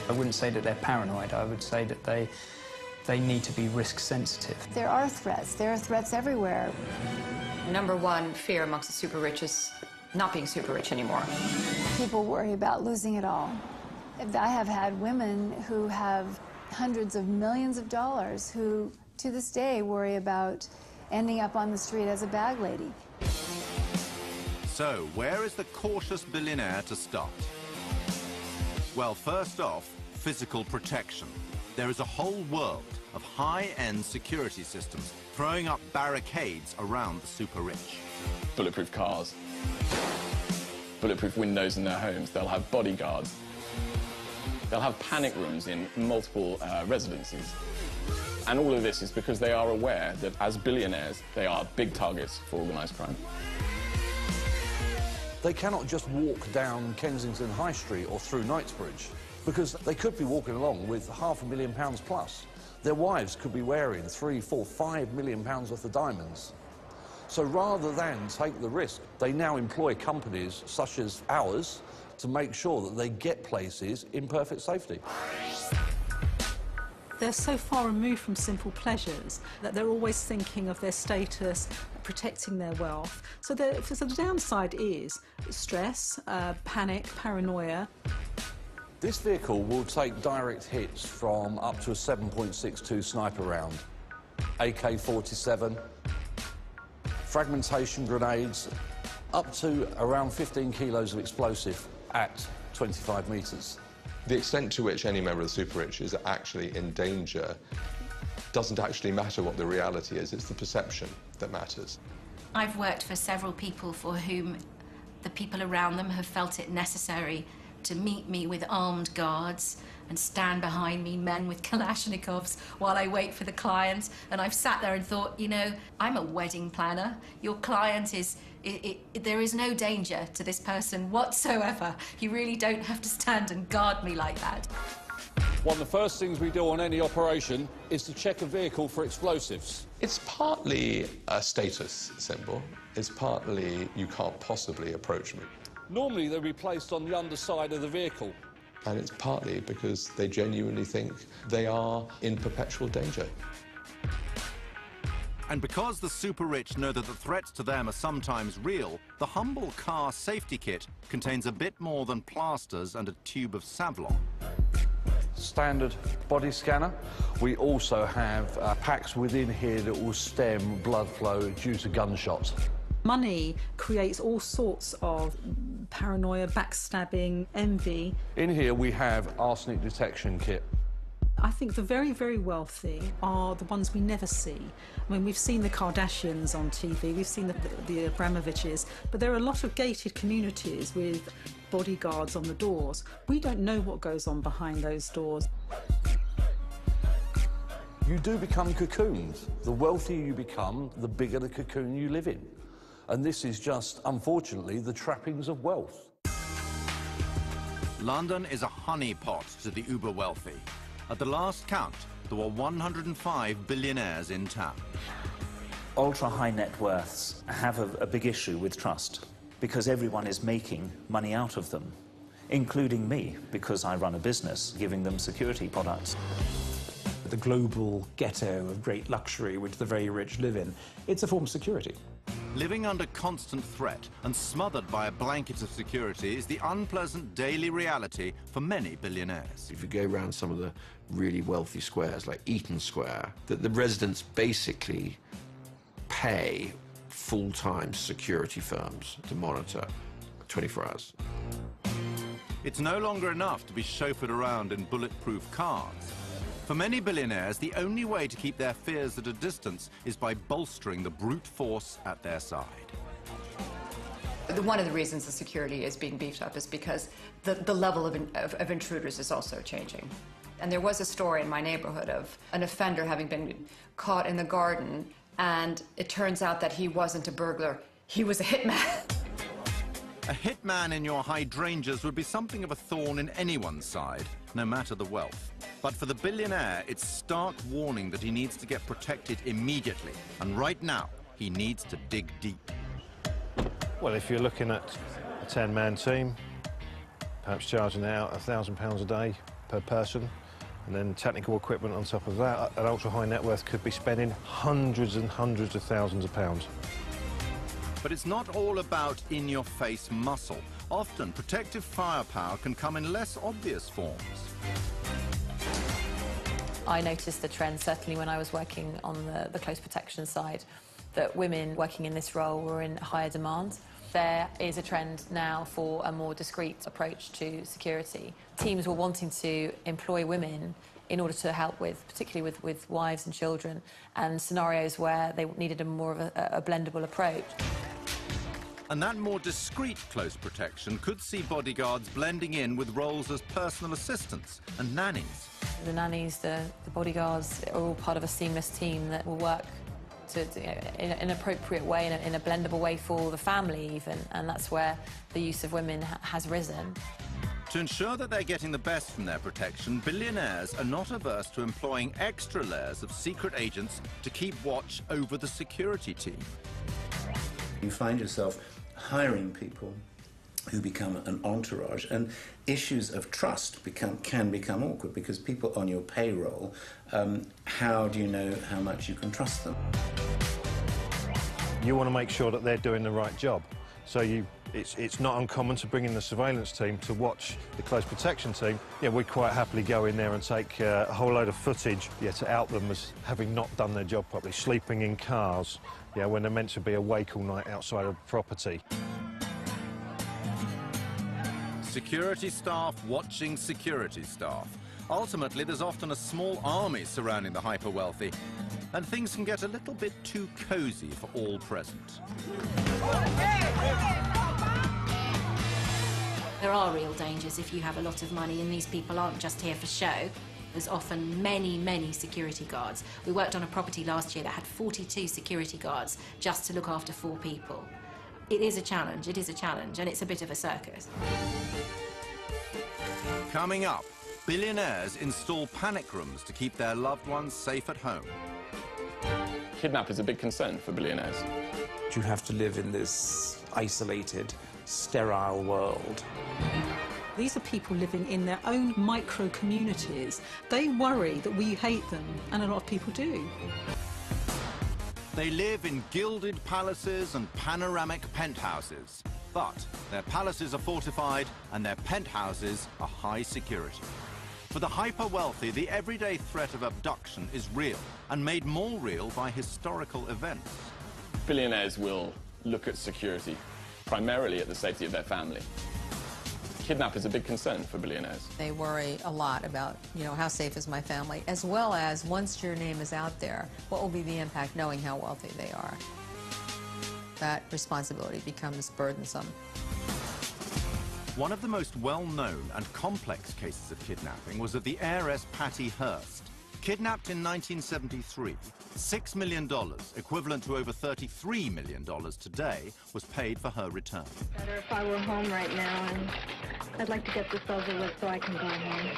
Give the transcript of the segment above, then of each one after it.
I wouldn't say that they're paranoid. I would say that they need to be risk sensitive. There are threats. There are threats everywhere. Number one fear amongst the super rich is not being super rich anymore. People worry about losing it all. I have had women who have hundreds of millions of dollars who, to this day, worry about ending up on the street as a bag lady. So, where is the cautious billionaire to start? Well, first off, physical protection. There is a whole world of high-end security systems throwing up barricades around the super rich. Bulletproof cars, bulletproof windows in their homes. They'll have bodyguards. They'll have panic rooms in multiple residences. And all of this is because they are aware that as billionaires, they are big targets for organised crime. They cannot just walk down Kensington High Street or through Knightsbridge, because they could be walking along with £500,000 plus. Their wives could be wearing £3, £4, £5 million worth of diamonds. So rather than take the risk, they now employ companies such as ours to make sure that they get places in perfect safety. They're so far removed from simple pleasures that they're always thinking of their status, protecting their wealth. So the downside is stress, panic, paranoia. This vehicle will take direct hits from up to a 7.62 sniper round, AK-47, fragmentation grenades, up to around 15 kilos of explosive at 25 metres. The extent to which any member of the super rich is actually in danger doesn't actually matter what the reality is, it's the perception that matters. I've worked for several people for whom the people around them have felt it necessary to meet me with armed guards and stand behind me, men with Kalashnikovs, while I wait for the client. And I've sat there and thought, you know, I'm a wedding planner. Your client is... there is no danger to this person whatsoever. You really don't have to stand and guard me like that. One of the first things we do on any operation is to check a vehicle for explosives. It's partly a status symbol. It's partly you can't possibly approach me. Normally they'll be placed on the underside of the vehicle. And it's partly because they genuinely think they are in perpetual danger. And because the super rich know that the threats to them are sometimes real, the humble car safety kit contains a bit more than plasters and a tube of Savlon. Standard body scanner. We also have packs within here that will stem blood flow due to gunshots. Money creates all sorts of paranoia, backstabbing, envy. In here we have arsenic detection kit. I think the very, very wealthy are the ones we never see. I mean, we've seen the Kardashians on TV, we've seen the Abramoviches, but there are a lot of gated communities with bodyguards on the doors. We don't know what goes on behind those doors. You do become cocooned. The wealthier you become, the bigger the cocoon you live in. And this is just, unfortunately, the trappings of wealth. London is a honeypot to the uber-wealthy. At the last count, there were 105 billionaires in town. Ultra-high net worths have a big issue with trust because everyone is making money out of them, including me, because I run a business giving them security products. The global ghetto of great luxury which the very rich live in, it's a form of security. Living under constant threat and smothered by a blanket of security is the unpleasant daily reality for many billionaires. If you go around some of the really wealthy squares, like Eaton Square, that the residents basically pay full-time security firms to monitor 24 hours. It's no longer enough to be chauffeured around in bulletproof cars. For many billionaires, the only way to keep their fears at a distance is by bolstering the brute force at their side. One of the reasons the security is being beefed up is because the level of intruders is also changing. And there was a story in my neighborhood of an offender having been caught in the garden, and it turns out that he wasn't a burglar, he was a hitman. A hitman in your hydrangeas would be something of a thorn in anyone's side, no matter the wealth. But for the billionaire, it's stark warning that he needs to get protected immediately. And right now, he needs to dig deep. Well, if you're looking at a 10-man team, perhaps charging out £1,000 a day, per person, and then technical equipment on top of that. An ultra-high net worth could be spending hundreds and hundreds of thousands of pounds. But it's not all about in-your-face muscle. Often, protective firepower can come in less obvious forms. I noticed the trend, certainly when I was working on the close protection side, that women working in this role were in higher demand. There is a trend now for a more discreet approach to security. Teams were wanting to employ women in order to help with, particularly with wives and children, and scenarios where they needed a more of a blendable approach. And that more discreet close protection could see bodyguards blending in with roles as personal assistants and nannies. The nannies, the bodyguards are all part of a seamless team that will work in an appropriate way, in a blendable way for the family even, and that's where the use of women has risen. To ensure that they're getting the best from their protection, billionaires are not averse to employing extra layers of secret agents to keep watch over the security team. You find yourself hiring people who become an entourage, and issues of trust can become awkward because people on your payroll, how do you know how much you can trust them? You want to make sure that they're doing the right job. So it's not uncommon to bring in the surveillance team to watch the close protection team. Yeah, we'd quite happily go in there and take a whole load of footage, to out them as having not done their job properly, sleeping in cars, when they're meant to be awake all night outside of property. Security staff watching security staff. Ultimately, there's often a small army surrounding the hyper-wealthy, and things can get a little bit too cozy for all present. There are real dangers if you have a lot of money, and these people aren't just here for show. There's often many, many security guards. We worked on a property last year that had 42 security guards just to look after 4 people. It is a challenge, and it's a bit of a circus. Coming up, billionaires install panic rooms to keep their loved ones safe at home. Kidnap is a big concern for billionaires. You have to live in this isolated, sterile world. These are people living in their own micro-communities. They worry that we hate them, and a lot of people do. They live in gilded palaces and panoramic penthouses. But their palaces are fortified and their penthouses are high security. For the hyper-wealthy, the everyday threat of abduction is real and made more real by historical events. Billionaires will look at security, primarily at the safety of their family. Kidnap is a big concern for billionaires. They worry a lot about, how safe is my family, as well as once your name is out there, what will be the impact knowing how wealthy they are. That responsibility becomes burdensome. One of the most well-known and complex cases of kidnapping was of the heiress Patty Hearst. Kidnapped in 1973, $6 million, equivalent to over $33 million today, was paid for her return. Better if I were home right now, and I'd like to get this over with so I can go home.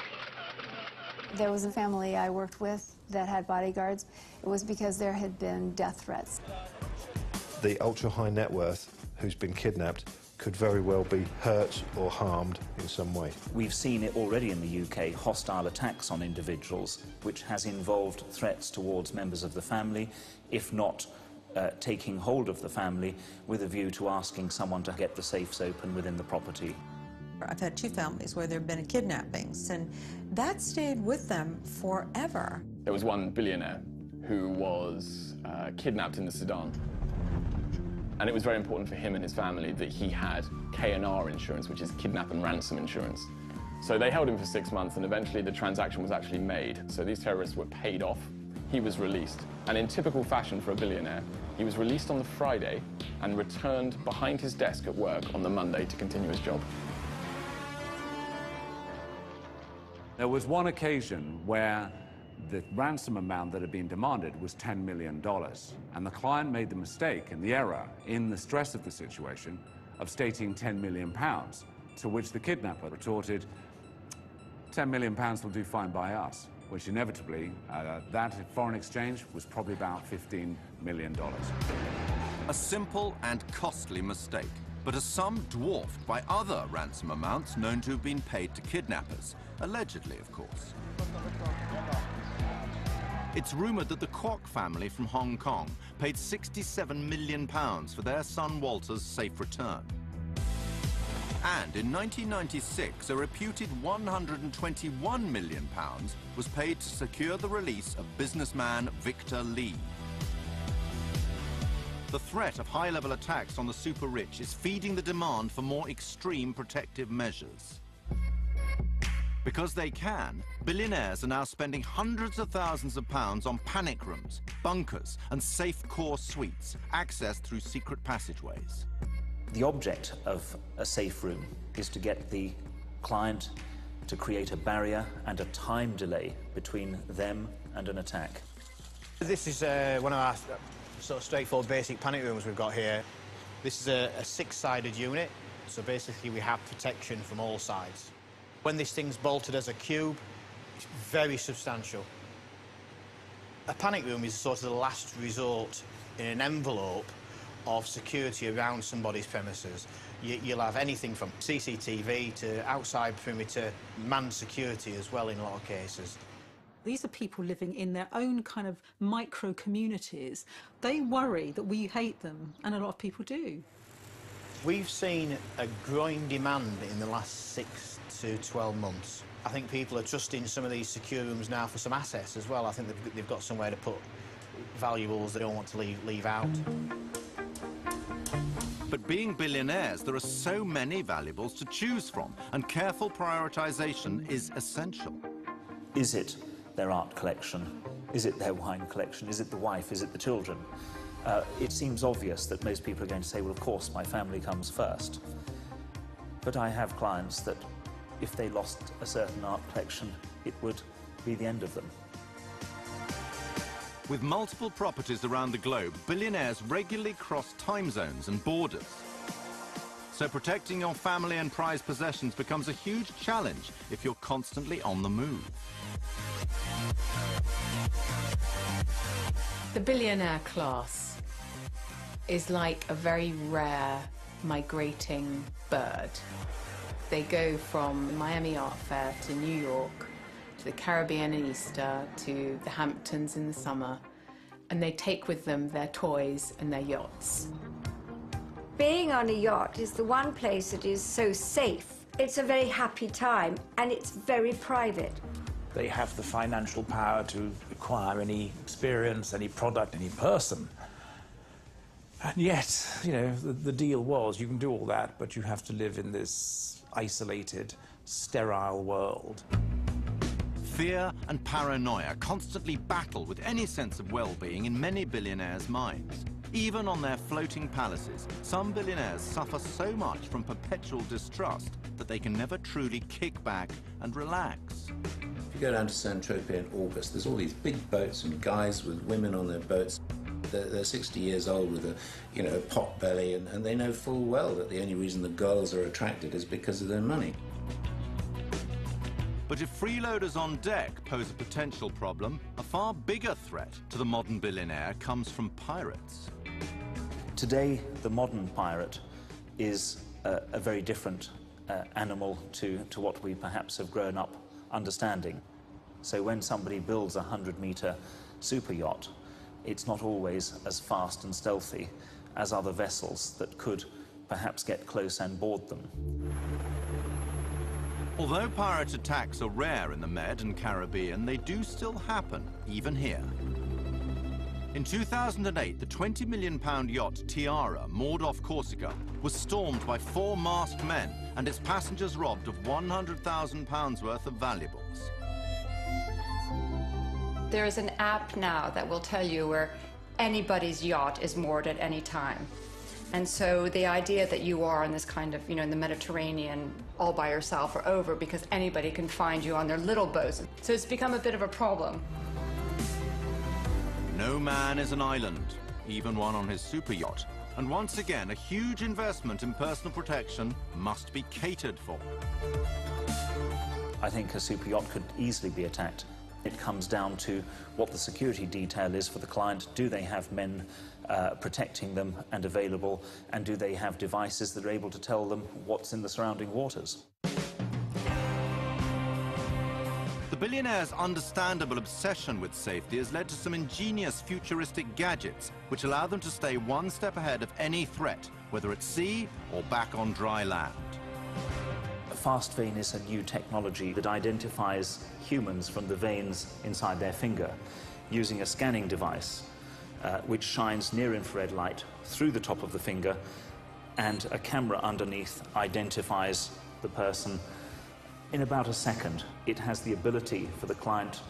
There was a family I worked with that had bodyguards. It was because there had been death threats. The ultra-high net worth who's been kidnapped could very well be hurt or harmed in some way. We've seen it already in the UK, hostile attacks on individuals, which has involved threats towards members of the family, if not taking hold of the family with a view to asking someone to get the safes open within the property. I've had 2 families where there have been kidnappings, and that stayed with them forever. There was one billionaire who was kidnapped in the Sudan. And it was very important for him and his family that he had K&R insurance, which is kidnap and ransom insurance. So they held him for 6 months, and eventually the transaction was actually made. So these terrorists were paid off. He was released. And in typical fashion for a billionaire, he was released on the Friday and returned behind his desk at work on the Monday to continue his job. There was one occasion where the ransom amount that had been demanded was $10 million. And the client made the mistake and the error in the stress of the situation of stating £10 million, to which the kidnapper retorted, £10 million will do fine by us, which inevitably, that foreign exchange was probably about $15 million. A simple and costly mistake. but a sum dwarfed by other ransom amounts known to have been paid to kidnappers, allegedly, of course. It's rumoured that the Kwok family from Hong Kong paid £67 million for their son Walter's safe return. And in 1996, a reputed £121 million was paid to secure the release of businessman Victor Lee. The threat of high-level attacks on the super-rich is feeding the demand for more extreme protective measures. Because they can, billionaires are now spending hundreds of thousands of pounds on panic rooms, bunkers, and safe core suites, accessed through secret passageways. The object of a safe room is to get the client to create a barrier and a time delay between them and an attack. This is one of our sort of straightforward basic panic rooms we've got here. This is a six-sided unit, so basically we have protection from all sides. When this thing's bolted as a cube, it's very substantial. A panic room is sort of the last resort in an envelope of security around somebody's premises. You'll have anything from CCTV to outside perimeter, manned security as well in a lot of cases. These are people living in their own kind of micro-communities. They worry that we hate them, and a lot of people do. We've seen a growing demand in the last 6 to 12 months. I think people are trusting some of these secure rooms now for some assets as well. I think they've got somewhere to put valuables they don't want to leave out. But being billionaires, there are so many valuables to choose from, and careful prioritization is essential. Is it their art collection? Is it their wine collection? Is it the wife? Is it the children? It seems obvious that most people are going to say, well, of course, my family comes first. But I have clients that if they lost a certain art collection, it would be the end of them. With multiple properties around the globe, billionaires regularly cross time zones and borders. So protecting your family and prized possessions becomes a huge challenge if you're constantly on the move. The billionaire class is like a very rare migrating bird. They go from Miami Art Fair to New York, to the Caribbean in Easter, to the Hamptons in the summer, and they take with them their toys and their yachts. Being on a yacht is the one place that is so safe. It's a very happy time, and it's very private. They have the financial power to acquire any experience, any product, any person. And yet, you know, the deal was you can do all that, but you have to live in this isolated, sterile world. Fear and paranoia constantly battle with any sense of well-being in many billionaires' minds. Even on their floating palaces, some billionaires suffer so much from perpetual distrust that they can never truly kick back and relax. If you go down to Saint-Tropez in August, there's all these big boats and guys with women on their boats. They're 60 years old with a pot belly, and they know full well that the only reason the girls are attracted is because of their money. But if freeloaders on deck pose a potential problem, a far bigger threat to the modern billionaire comes from pirates. Today, the modern pirate is a very different animal to what we perhaps have grown up understanding. So when somebody builds a 100-metre super yacht, it's not always as fast and stealthy as other vessels that could perhaps get close and board them. Although pirate attacks are rare in the Med and Caribbean, they do still happen, even here. In 2008, the £20 million yacht Tiara, moored off Corsica, was stormed by 4 masked men and its passengers robbed of £100,000 worth of valuables. There is an app now that will tell you where anybody's yacht is moored at any time. And so the idea that you are in this kind of, in the Mediterranean all by yourself are over because anybody can find you on their little boats. So it's become a bit of a problem. No man is an island, even one on his super yacht. And once again, a huge investment in personal protection must be catered for. I think a super yacht could easily be attacked It comes down to what the security detail is for the client. Do they have men protecting them and available, and do they have devices that are able to tell them what's in the surrounding waters? The Billionaires' understandable obsession with safety has led to some ingenious futuristic gadgets which allow them to stay one step ahead of any threat, whether at sea or back on dry land. Fast vein is a new technology that identifies humans from the veins inside their finger using a scanning device which shines near-infrared light through the top of the finger, and a camera underneath identifies the person in about a second. It has the ability for the client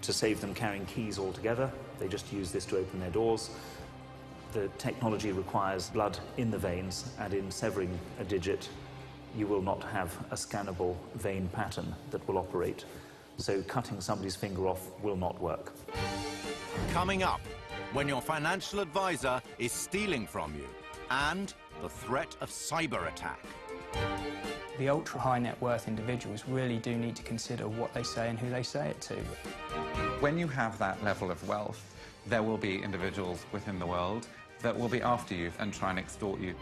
to save them carrying keys altogether. They just use this to open their doors. The technology requires blood in the veins, and in severing a digit, you will not have a scannable vein pattern that will operate. So cutting somebody's finger off will not work. Coming up, when your financial advisor is stealing from you, and the threat of cyber attack. The ultra-high net worth individuals really do need to consider what they say and who they say it to. When you have that level of wealth, there will be individuals within the world that will be after you and try and extort you.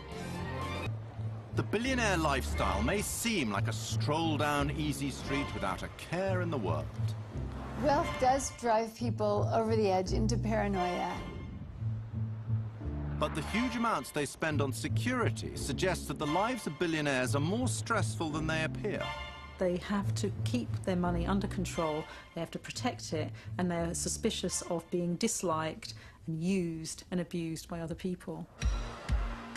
The billionaire lifestyle may seem like a stroll down easy street without a care in the world. Wealth does drive people over the edge into paranoia. But the huge amounts they spend on security suggest that the lives of billionaires are more stressful than they appear. They have to keep their money under control, they have to protect it, and they're suspicious of being disliked and used and abused by other people.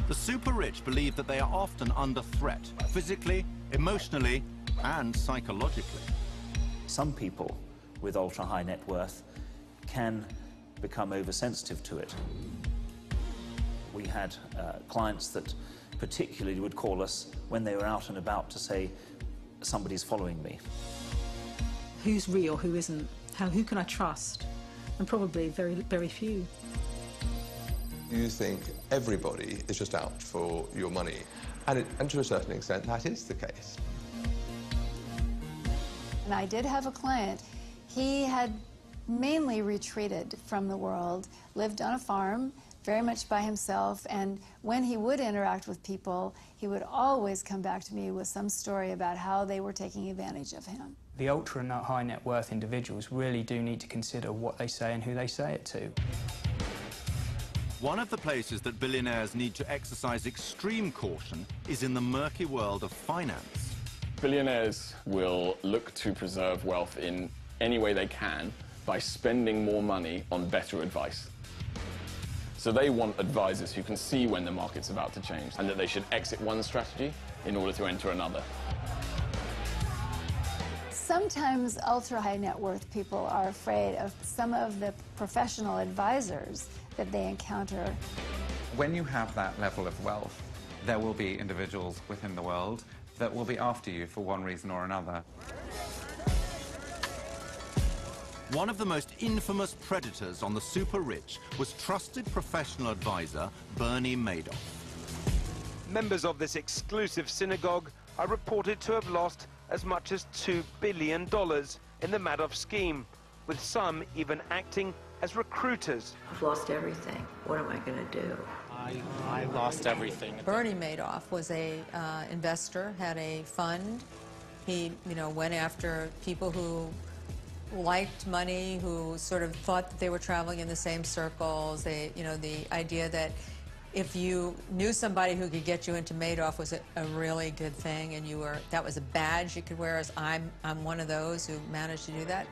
The super rich believe that they are often under threat, physically, emotionally, and psychologically. Some people with ultra-high net worth can become oversensitive to it. We had clients that particularly would call us when they were out and about to say, somebody's following me. Who's real, who isn't? Who can I trust? And probably very, very few. You think everybody is just out for your money, and to a certain extent that is the case. And I did have a client. He had mainly retreated from the world, lived on a farm, very much by himself, and when he would interact with people, he would always come back to me with some story about how they were taking advantage of him. The ultra-high net worth individuals really do need to consider what they say and who they say it to. One of the places that billionaires need to exercise extreme caution is in the murky world of finance. Billionaires will look to preserve wealth in any way they can by spending more money on better advice. So they want advisors who can see when the market's about to change and that they should exit one strategy in order to enter another. Sometimes ultra-high net worth people are afraid of some of the professional advisors that they encounter. When you have that level of wealth, there will be individuals within the world that will be after you for one reason or another. One of the most infamous predators on the super rich was trusted professional advisor Bernie Madoff. Members of this exclusive synagogue are reported to have lost as much as $2 billion in the Madoff scheme, with some even acting as recruiters. I've lost everything. What am I going to do? I lost everything. Bernie Madoff was a investor, had a fund. He, went after people who liked money, who sort of thought that they were traveling in the same circles. They, the idea that if you knew somebody who could get you into Madoff was a really good thing, and that was a badge you could wear. As I'm one of those who managed to do that.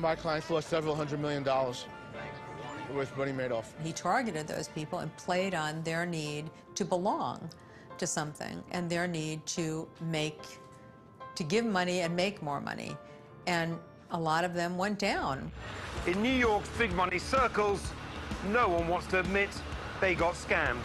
My clients lost several $100 million with Bernie Madoff. He targeted those people and played on their need to belong to something and their need to give money and make more money. And a lot of them went down. In New York's big money circles, no one wants to admit they got scammed.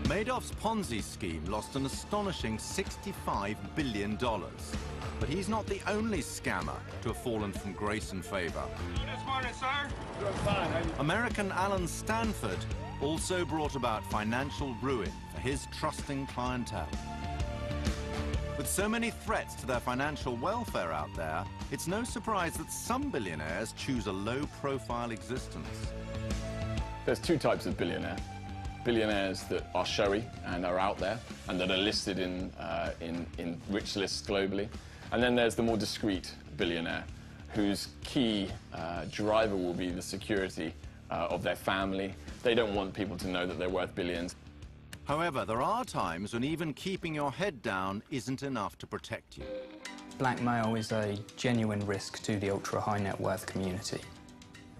Madoff's Ponzi scheme lost an astonishing $65 billion. But he's not the only scammer to have fallen from grace and favor. This morning, sir. American Alan Stanford also brought about financial ruin for his trusting clientele. With so many threats to their financial welfare out there, it's no surprise that some billionaires choose a low-profile existence. There's two types of billionaire. Billionaires that are showy and are out there and that are listed in rich lists globally. And then there's the more discreet billionaire whose key driver will be the security of their family. They don't want people to know that they're worth billions. However, there are times when even keeping your head down isn't enough to protect you. Blackmail is a genuine risk to the ultra-high net worth community.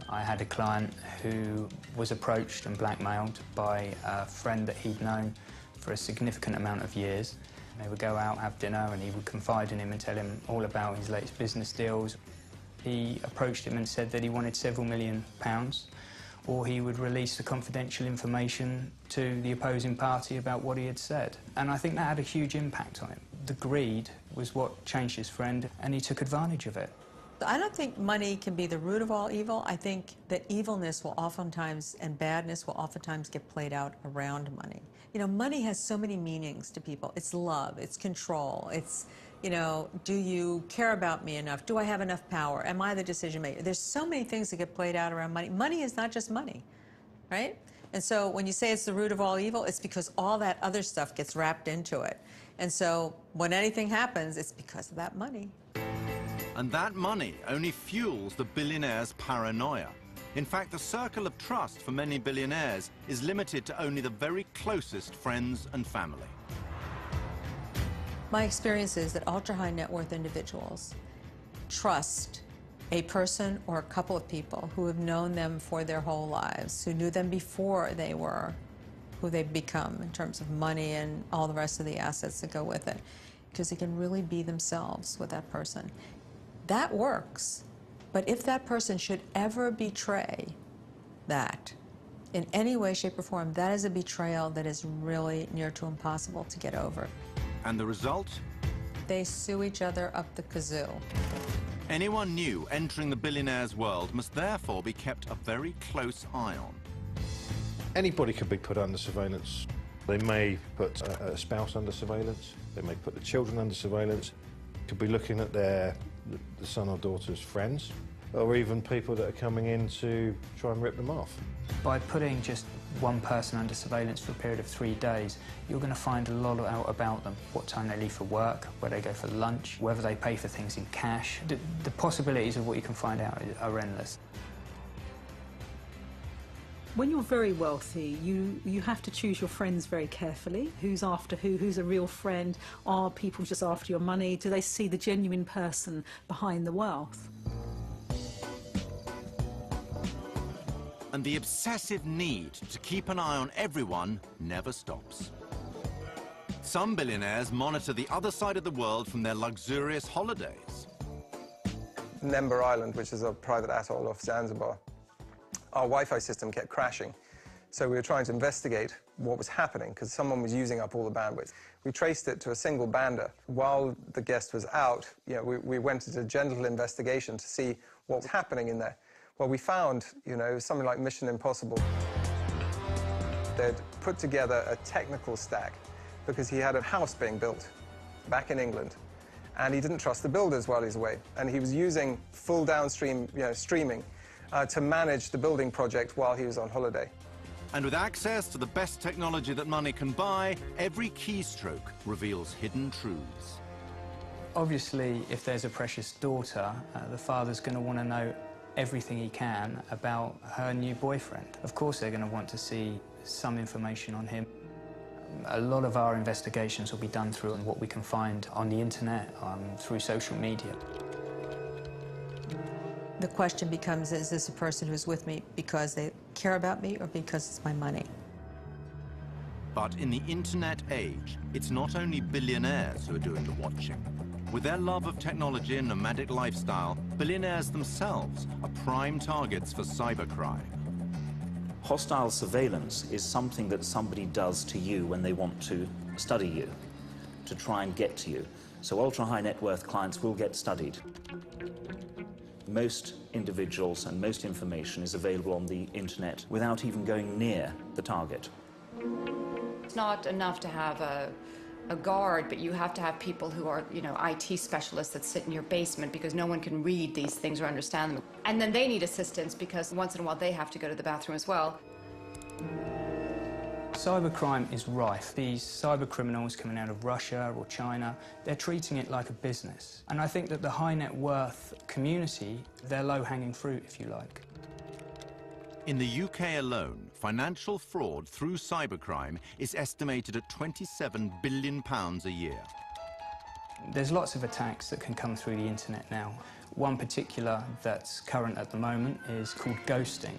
I had a client who was approached and blackmailed by a friend that he'd known for a significant amount of years. They would go out, have dinner, and he would confide in him and tell him all about his latest business deals. He approached him and said that he wanted several £million, or he would release the confidential information to the opposing party about what he had said. And I think that had a huge impact on him. The greed was what changed his friend, and he took advantage of it. I don't think money can be the root of all evil. I think that evilness will oftentimes, and badness will oftentimes get played out around money. You know, money has so many meanings to people. It's love, it's control, it's, you know, do you care about me enough? Do I have enough power? Am I the decision maker? There's so many things that get played out around money. Money is not just money, right? And so when you say it's the root of all evil, it's because all that other stuff gets wrapped into it. And so when anything happens, it's because of that money. And that money only fuels the billionaire's paranoia. In fact, the circle of trust for many billionaires is limited to only the very closest friends and family. My experience is that ultra-high net worth individuals trust a person or a couple of people who have known them for their whole lives, who knew them before they were who they've become in terms of money and all the rest of the assets that go with it, because they can really be themselves with that person. That works, but if that person should ever betray that in any way, shape, or form, that is a betrayal that is really near to impossible to get over. And the result? They sue each other up the kazoo. Anyone new entering the billionaire's world must therefore be kept a very close eye on. Anybody can be put under surveillance. They may put a spouse under surveillance. They may put the children under surveillance. Could be looking at the son or daughter's friends, or even people that are coming in to try and rip them off. By putting just one person under surveillance for a period of 3 days, you're going to find a lot out about them. What time they leave for work, where they go for lunch, whether they pay for things in cash. The possibilities of what you can find out are endless. When you're very wealthy, you have to choose your friends very carefully. Who's after who? Who's a real friend? Are people just after your money? Do they see the genuine person behind the wealth? And the obsessive need to keep an eye on everyone never stops. Some billionaires monitor the other side of the world from their luxurious holidays. Nemba Island, which is a private atoll off Zanzibar, our Wi-Fi system kept crashing. So we were trying to investigate what was happening because someone was using up all the bandwidth. We traced it to a single bander. While the guest was out, we went into a gentle investigation to see what was happening in there. Well, we found, something like Mission Impossible. They'd put together a technical stack because he had a house being built back in England, and he didn't trust the builders while he's away. And he was using full downstream, streaming to manage the building project while he was on holiday. And with access to the best technology that money can buy, every keystroke reveals hidden truths. Obviously, if there's a precious daughter, the father's going to want to know everything he can about her new boyfriend. Of course, they're going to want to see some information on him. A lot of our investigations will be done through what we can find on the internet, through social media. The question becomes, is this a person who's with me because they care about me or because it's my money? But in the internet age, it's not only billionaires who are doing the watching. With their love of technology and nomadic lifestyle, billionaires themselves are prime targets for cybercrime. Hostile surveillance is something that somebody does to you when they want to study you, to try and get to you. So ultra-high net worth clients will get studied. Most individuals and most information is available on the internet without even going near the target. It's not enough to have a guard, but you have to have people who are, you know, IT specialists that sit in your basement because no one can read these things or understand them. And then they need assistance because once in a while they have to go to the bathroom as well. Cybercrime is rife. These cyber criminals coming out of Russia or China, they're treating it like a business. And I think that the high net worth community, they're low-hanging fruit, if you like. In the UK alone, financial fraud through cybercrime is estimated at £27 billion a year. There's lots of attacks that can come through the internet now. One particular that's current at the moment is called ghosting.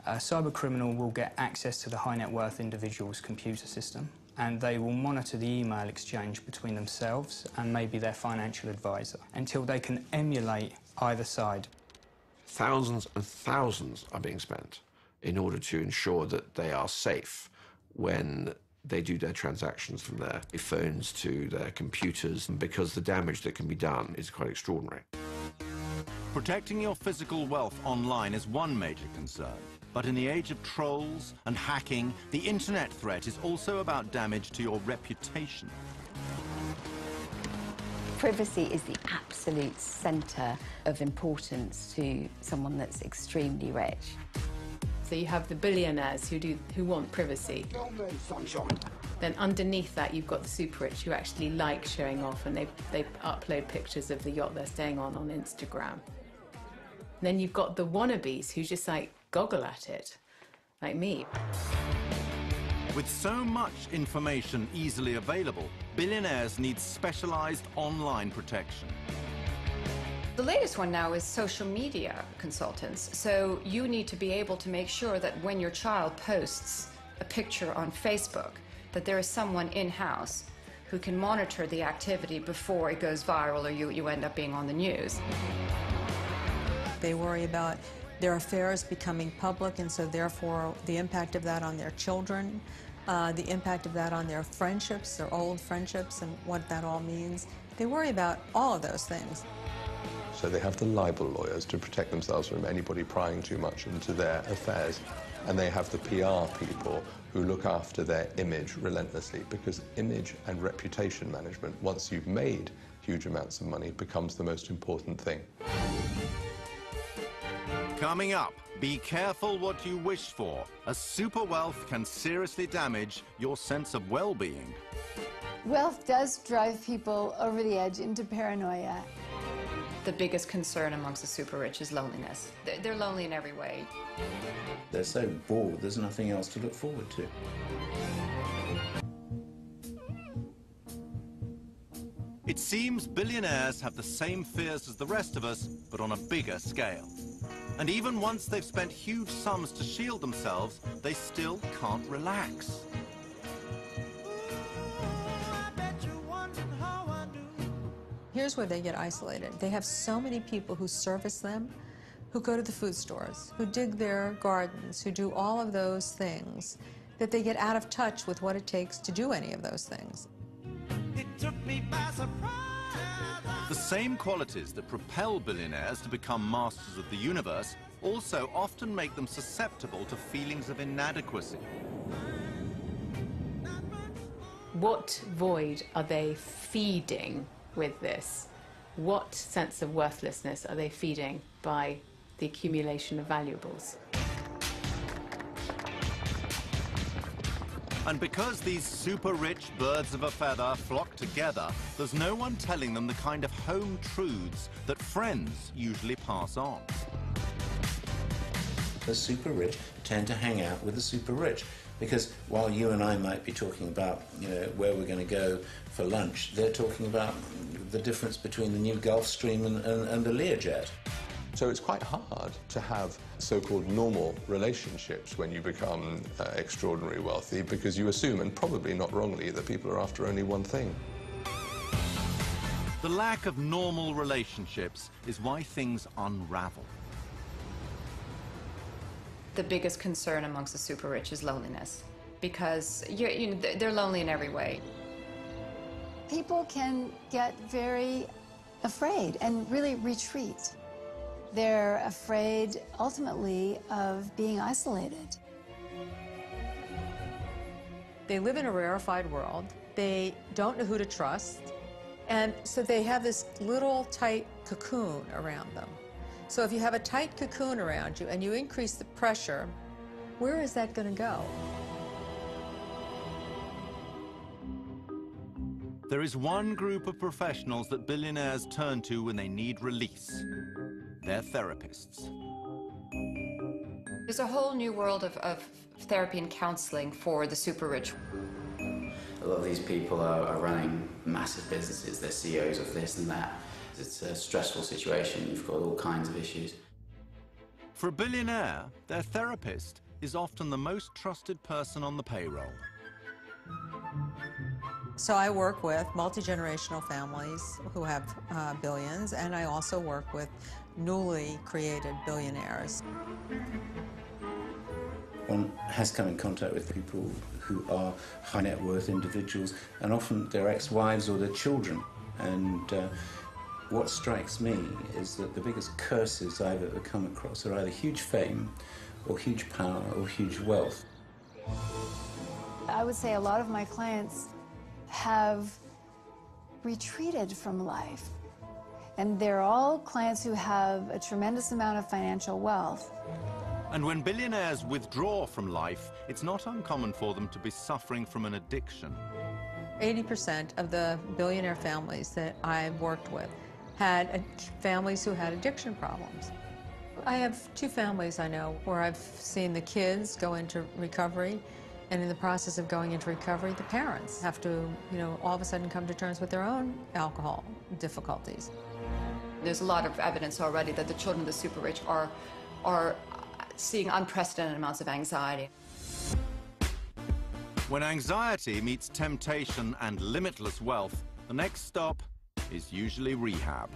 A cybercriminal will get access to the high net worth individual's computer system, and they will monitor the email exchange between themselves and maybe their financial advisor until they can emulate either side. Thousands and thousands are being spent in order to ensure that they are safe when they do their transactions from their phones to their computers, because the damage that can be done is quite extraordinary. Protecting your physical wealth online is one major concern. But in the age of trolls and hacking, the internet threat is also about damage to your reputation. Privacy is the absolute centre of importance to someone that's extremely rich. So you have the billionaires who want privacy. Then underneath that you've got the super rich who actually like showing off, and they upload pictures of the yacht they're staying on Instagram. And then you've got the wannabes who just like goggle at it, like me. With so much information easily available, billionaires need specialized online protection. The latest one now is social media consultants. So you need to be able to make sure that when your child posts a picture on Facebook, that there is someone in-house who can monitor the activity before it goes viral or you end up being on the news. They worry about their affairs becoming public, and so therefore the impact of that on their children, the impact of that on their friendships, their old friendships, and what that all means. They worry about all of those things. So they have the libel lawyers to protect themselves from anybody prying too much into their affairs. And they have the PR people who look after their image relentlessly, because image and reputation management, once you've made huge amounts of money, becomes the most important thing. Coming up, be careful what you wish for, as super wealth can seriously damage your sense of well-being. Wealth does drive people over the edge into paranoia. The biggest concern amongst the super rich is loneliness. They're lonely in every way. They're so bored, there's nothing else to look forward to. It seems billionaires have the same fears as the rest of us, but on a bigger scale. And even once they've spent huge sums to shield themselves, they still can't relax. Here's where they get isolated. They have so many people who service them, who go to the food stores, who dig their gardens, who do all of those things, that they get out of touch with what it takes to do any of those things. It took me by surprise. The same qualities that propel billionaires to become masters of the universe also often make them susceptible to feelings of inadequacy. What void are they feeding with this? What sense of worthlessness are they feeding by the accumulation of valuables? And because these super-rich birds of a feather flock together, there's no one telling them the kind of home truths that friends usually pass on. The super rich tend to hang out with the super rich, because while you and I might be talking about, where we're going to go for lunch, they're talking about the difference between the new Gulfstream and the Learjet. So it's quite hard to have so-called normal relationships when you become extraordinarily wealthy, because you assume, and probably not wrongly, that people are after only one thing. The lack of normal relationships is why things unravel. The biggest concern amongst the super rich is loneliness, because they're lonely in every way. People can get very afraid and really retreat. They're afraid, ultimately, of being isolated. They live in a rarefied world. They don't know who to trust. And so they have this little tight cocoon around them. So if you have a tight cocoon around you and you increase the pressure, where is that going to go? There is one group of professionals that billionaires turn to when they need release. They're therapists. There's a whole new world of therapy and counseling for the super rich. A lot of these people are running massive businesses. They're CEOs of this and that. It's a stressful situation. You've got all kinds of issues. For a billionaire, their therapist is often the most trusted person on the payroll. So I work with multi-generational families who have billions, and I also work with newly created billionaires. One has come in contact with people who are high net worth individuals, and often their ex-wives or their children. And what strikes me is that the biggest curses I've ever come across are either huge fame or huge power or huge wealth. I would say a lot of my clients have retreated from life. And they're all clients who have a tremendous amount of financial wealth. And when billionaires withdraw from life, it's not uncommon for them to be suffering from an addiction. 80% of the billionaire families that I've worked with had families who had addiction problems. I have two families I know where I've seen the kids go into recovery, and in the process of going into recovery, the parents have to, all of a sudden come to terms with their own alcohol difficulties. There's a lot of evidence already that the children of the super rich are seeing unprecedented amounts of anxiety. When anxiety meets temptation and limitless wealth, the next stop is usually rehab.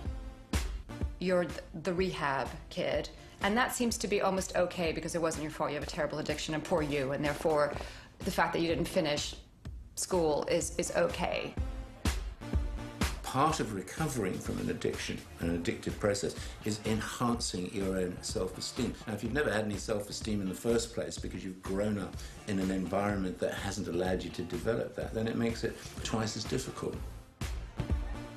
You're the rehab kid, and that seems to be almost okay because it wasn't your fault. You have a terrible addiction, and poor you, and therefore the fact that you didn't finish school is okay. Part of recovering from an addiction, an addictive process, is enhancing your own self-esteem. Now, if you've never had any self-esteem in the first place because you've grown up in an environment that hasn't allowed you to develop that, then it makes it twice as difficult.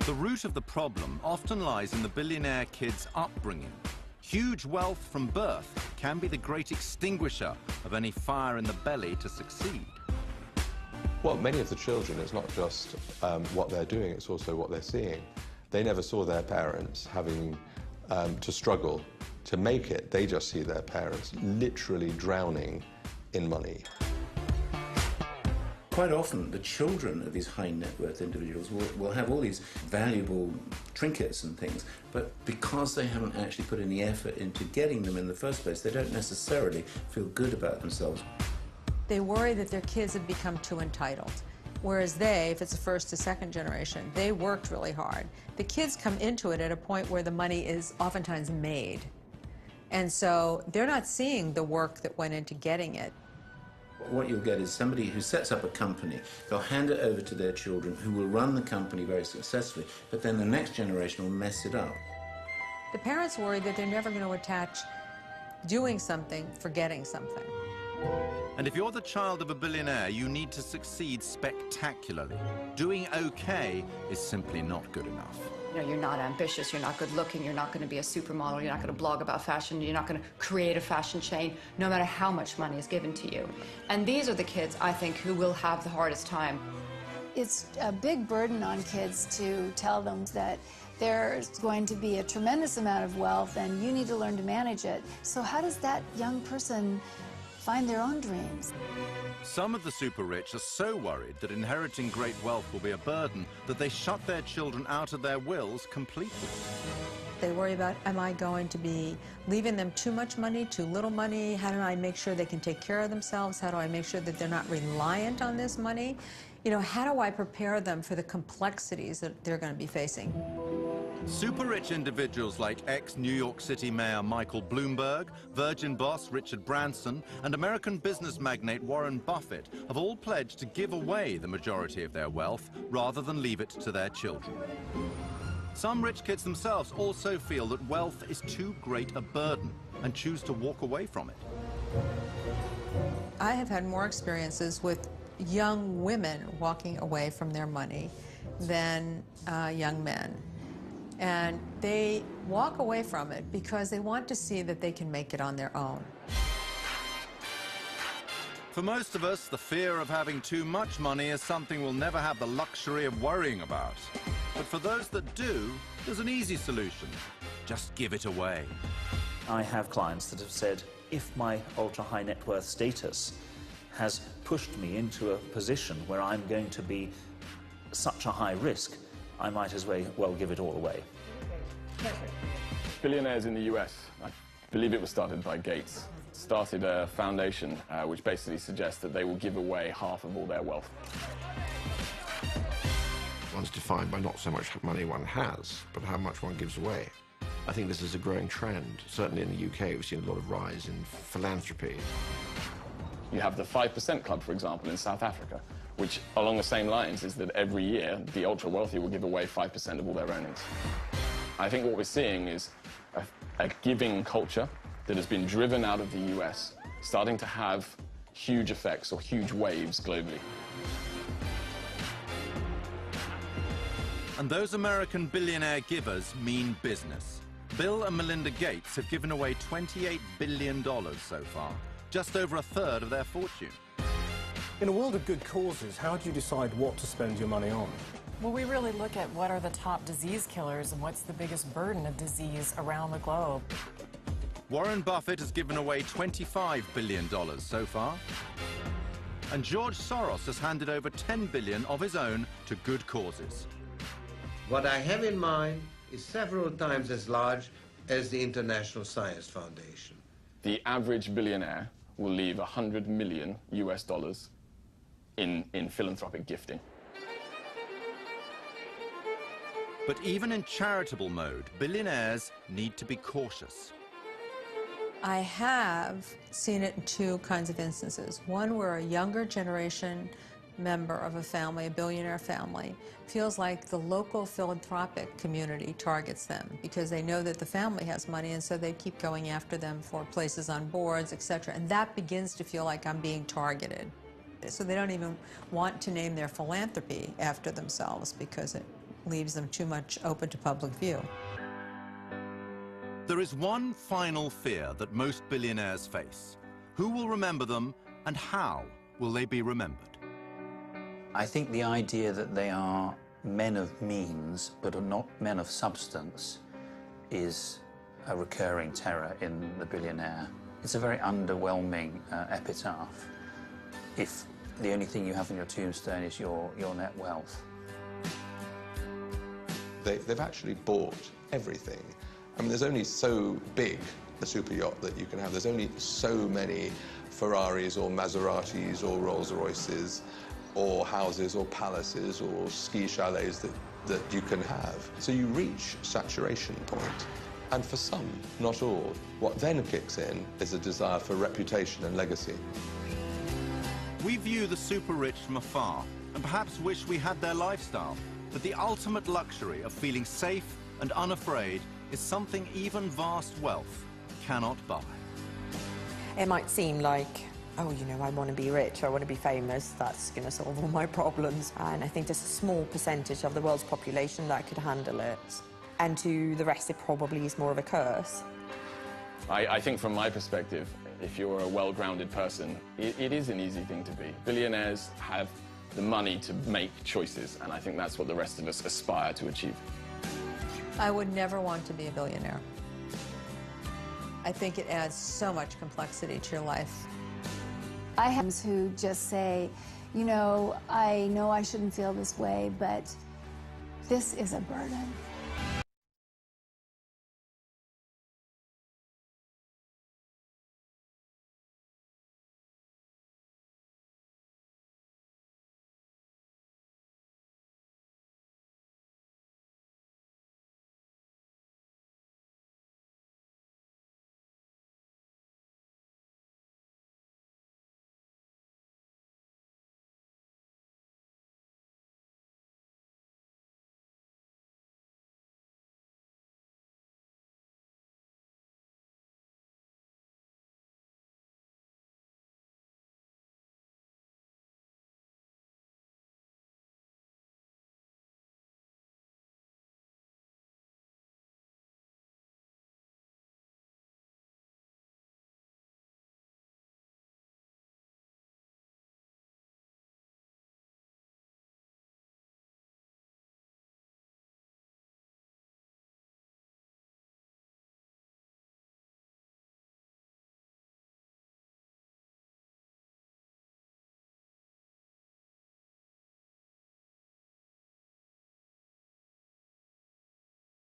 The root of the problem often lies in the billionaire kid's upbringing. Huge wealth from birth can be the great extinguisher of any fire in the belly to succeed. Well, many of the children, it's not just what they're doing, it's also what they're seeing. They never saw their parents having to struggle to make it. They just see their parents literally drowning in money. Quite often, the children of these high net worth individuals will have all these valuable trinkets and things, but because they haven't actually put any effort into getting them in the first place, they don't necessarily feel good about themselves. They worry that their kids have become too entitled, whereas they, if it's a first to second generation, they worked really hard. The kids come into it at a point where the money is oftentimes made, and so they're not seeing the work that went into getting it. What you'll get is somebody who sets up a company, they'll hand it over to their children who will run the company very successfully, but then the next generation will mess it up. The parents worry that they're never going to attach doing something for getting something. And if you're the child of a billionaire, you need to succeed spectacularly. Doing okay is simply not good enough. You're not ambitious, you're not good looking, you're not going to be a supermodel, you're not going to blog about fashion, you're not going to create a fashion chain, no matter how much money is given to you. And these are the kids, I think, who will have the hardest time. It's a big burden on kids to tell them that there's going to be a tremendous amount of wealth and you need to learn to manage it. So how does that young person find their own dreams? Some of the super rich are so worried that inheriting great wealth will be a burden that they shut their children out of their wills completely. They worry about, am I going to be leaving them too much money, too little money? How do I make sure they can take care of themselves? How do I make sure that they're not reliant on this money? How do I prepare them for the complexities that they're going to be facing? Super rich individuals like ex-New York City Mayor Michael Bloomberg, Virgin boss Richard Branson, and American business magnate Warren Buffett have all pledged to give away the majority of their wealth rather than leave it to their children. Some rich kids themselves also feel that wealth is too great a burden and choose to walk away from it. I have had more experiences with young women walking away from their money than young men. And they walk away from it because they want to see that they can make it on their own. For most of us, the fear of having too much money is something we'll never have the luxury of worrying about. But for those that do, there's an easy solution. Just give it away. I have clients that have said, if my ultra-high net worth status has pushed me into a position where I'm going to be such a high risk, I might as well give it all away. Billionaires in the US, I believe it was started by Gates, started a foundation which basically suggests that they will give away half of all their wealth. One's defined by not so much money one has, but how much one gives away. I think this is a growing trend. Certainly in the UK, we've seen a lot of rise in philanthropy. You have the 5% Club, for example, in South Africa, which, along the same lines, is that every year the ultra-wealthy will give away 5% of all their earnings. I think what we're seeing is a giving culture that has been driven out of the US, starting to have huge effects or huge waves globally. And those American billionaire givers mean business. Bill and Melinda Gates have given away $28 billion so far, just over a third of their fortune. In a world of good causes, how do you decide what to spend your money on? Well, we really look at what are the top disease killers and what's the biggest burden of disease around the globe. Warren Buffett has given away $25 billion so far. And George Soros has handed over $10 billion of his own to good causes. What I have in mind is several times as large as the International Science Foundation. The average billionaire will leave $100 million US in philanthropic gifting. But even in charitable mode, billionaires need to be cautious. I have seen it in two kinds of instances. One where a younger generation member of a family, a billionaire family, feels like the local philanthropic community targets them because they know that the family has money, and so they keep going after them for places on boards, etc. And that begins to feel like I'm being targeted. So they don't even want to name their philanthropy after themselves because it leaves them too much open to public view. There is one final fear that most billionaires face. Who will remember them, and how will they be remembered? I think the idea that they are men of means but are not men of substance is a recurring terror in the billionaire. It's a very underwhelming epitaph if the only thing you have on your tombstone is your net wealth. They've actually bought everything. I mean, there's only so big a super yacht that you can have. There's only so many Ferraris or Maseratis or Rolls-Royces or houses or palaces or ski chalets that you can have. So you reach saturation point. And for some, not all, what then kicks in is a desire for reputation and legacy. We view the super rich from afar and perhaps wish we had their lifestyle. But the ultimate luxury of feeling safe and unafraid is something even vast wealth cannot buy. It might seem like, oh, you know, I want to be rich, I want to be famous, that's going to solve all my problems. And I think there's a small percentage of the world's population that could handle it. And to the rest, it probably is more of a curse. I think from my perspective, if you're a well-grounded person, it is an easy thing to be. Billionaires have the money to make choices, and I think that's what the rest of us aspire to achieve. I would never want to be a billionaire. I think it adds so much complexity to your life. I have who just say, you know I shouldn't feel this way, but this is a burden.